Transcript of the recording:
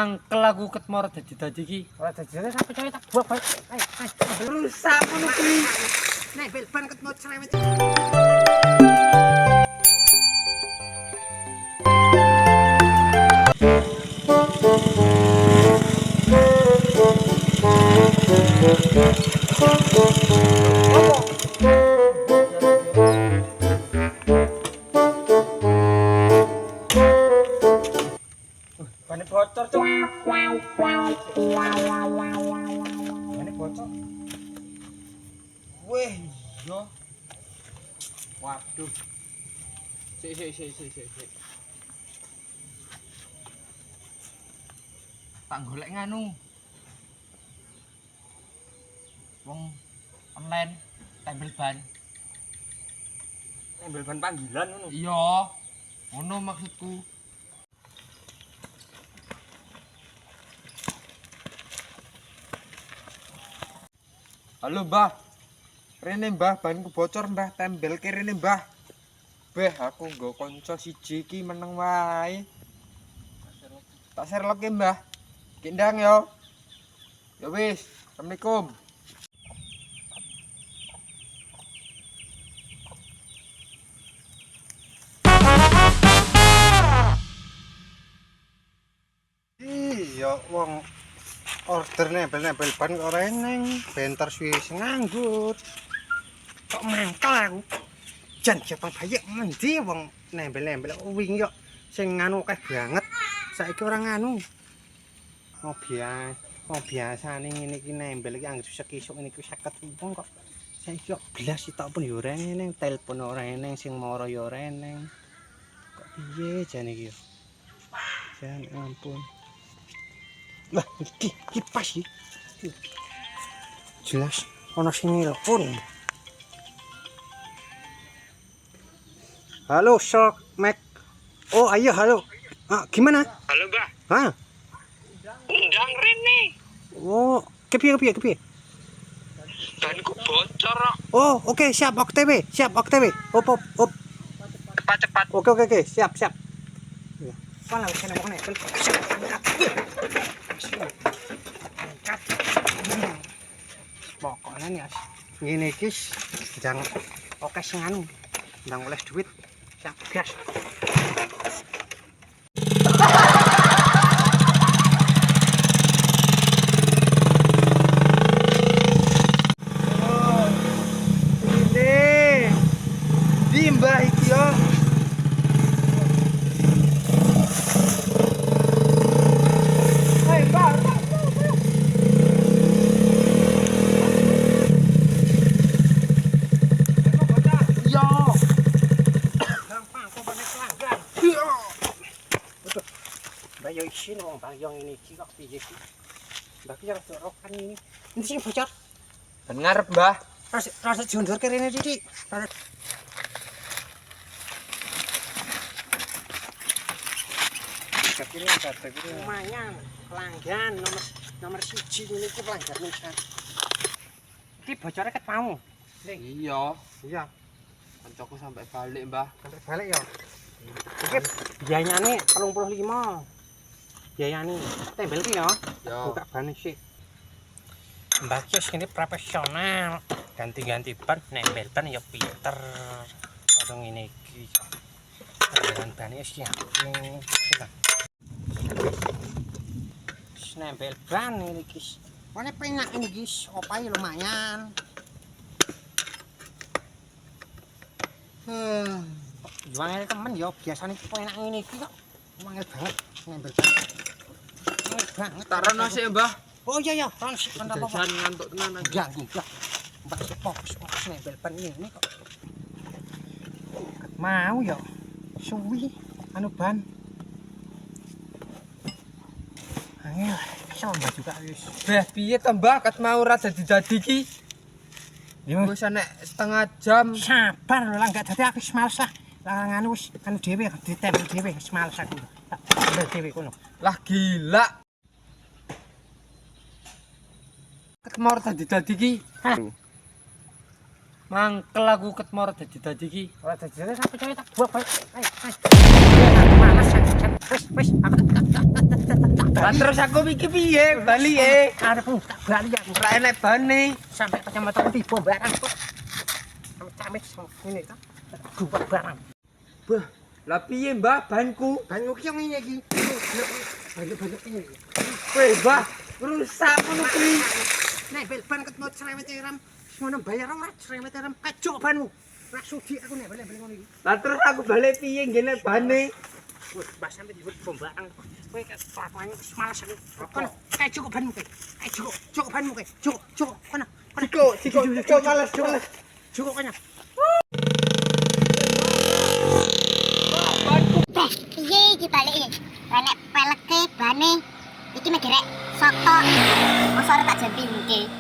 Angkel aku ket moro dadi iki. Ora dadi sampe cewek tak buak bae. Rusak ngono kuwi. Nek ban ket mau cerewet. Bane bocor, Cuk. Bane bocor. Weh, iya. Waduh. Sik. Tak golek nganu. Wong online tempel ban. Nembel ban panggilan ngono. Iya. Ngono maksudku. Halo Mbah, rene Mbah banku bocor Mbah, tembel kene Mbah. Beh aku nggo kanca siji iki meneng wae. Tak serlok Mbah. Ki ndang yo. Ya wis, Assalamualaikum. Iya wong order nempel-nempel ban kok ora eneng, bentar wis nganggur. Kok mangkel aku. Jan jepang bayek endi wong nempel-nempel wingi kok sing nganu akeh banget. Saiki ora nganu. Oh biasane ngene iki nempel iki anggere sekisuk ngene iki 50 wong kok. Saiki kok belas sitok pun ya ora eneng, telepon ora eneng, sing mara ya ora eneng. Kok piye jane iki yo? Jan ampun. Lah, iki pas iki. Jelas ana sing nelpon. Halo, Sok Mac. Oh, ayo halo. Ah, gimana? Halo, Mbak. Hah? Undang Rene. Oh, kepiye? Banku bocor kok. Oh, oke, siap OKTW. Op. Cepat-cepat. Oke, siap. Ya. Mana kene mau nepel. Pokoknya nih, ngene iki jangan oke sing anu. Ndang oleh duit. Siap, gas. Di Mbah iki yo. Hei, Mbak. Yo. Gampang kok pakai pelanggan. Betul. Mbak yo isin wong Bang yo ngene iki kok piye iki. Mbak ki ora rokan ini. Ini sing bocor. Ben ngarep Mbah. Rasa jondur kene Didik. Lumayan pelanggan nomor siji ini ku pelanggan misal. Iki bocornya ket mau. Iya, Iya, kancaku sampai balik Mbah. sampai balik ya. Iki biayane 35. Biayane tembel ki ya. Ya. Buka ban sih. Mbak Kios ini profesional. Ganti-ganti ban, nempel ban ya pinter. Orang ini iki. Nembelan ban wis ya. Nempel ban ini guys. Pokoknya penak ini guys. Opai lumayan. Juangnya temen ya biasanya penak ini kok. Mangel banget nempel ban. Mangel banget. Tarono sik Mbah. Oh iya Frans, apa-apa. Jajan ngantuk tenan aku. Ganggu enggak. Mbak fokus nempel ban ini kok. Mau ya. Suwi anu ban. Angel, sama juga wis. Beh piye to Mbah ket mau ora dadi iki? Ya Wis nek setengah jam. sabar lho lah enggak dadi aku wis males lah. Lah nganu wis anu dhewe ditempel dhewe wis males aku. Tak tempel dhewe kono. Lah gila. Ket mau dadi iki. Mangkel aku ket moro dadi iki. Ora dadi sampe cewek tak buak bae. Ayo. Mana Wis aku Lah terus aku iki piye bali arepmu tak bali aku. ora enek bane. Sampai kacamata tiba barang kok. Amit-amit ngene ta. Gubak barang. Bah, lah piye Mbah banku? Banyu ki yang ngene iki. Banyak-banyak ini. Weh, Mbah, rusak ngono kuwi. Nebel ban ketemu cerewet ram. Ngono bayar ora cerewet ram kacuk banmu. Ora sudi aku nebel ngono iki. Lah terus aku balik piye ngene bane? Wis mbah sampe dibuat pembarang. Kowe kelakuan malas aku. Kono kae cukup banmu kae. Kae cukup banmu kae. Cukup kono. Cuk, males. Cukup kono. Beh, piye iki balike? Nek peleke bane iki megerek soto. Mosok ora tak jempinke.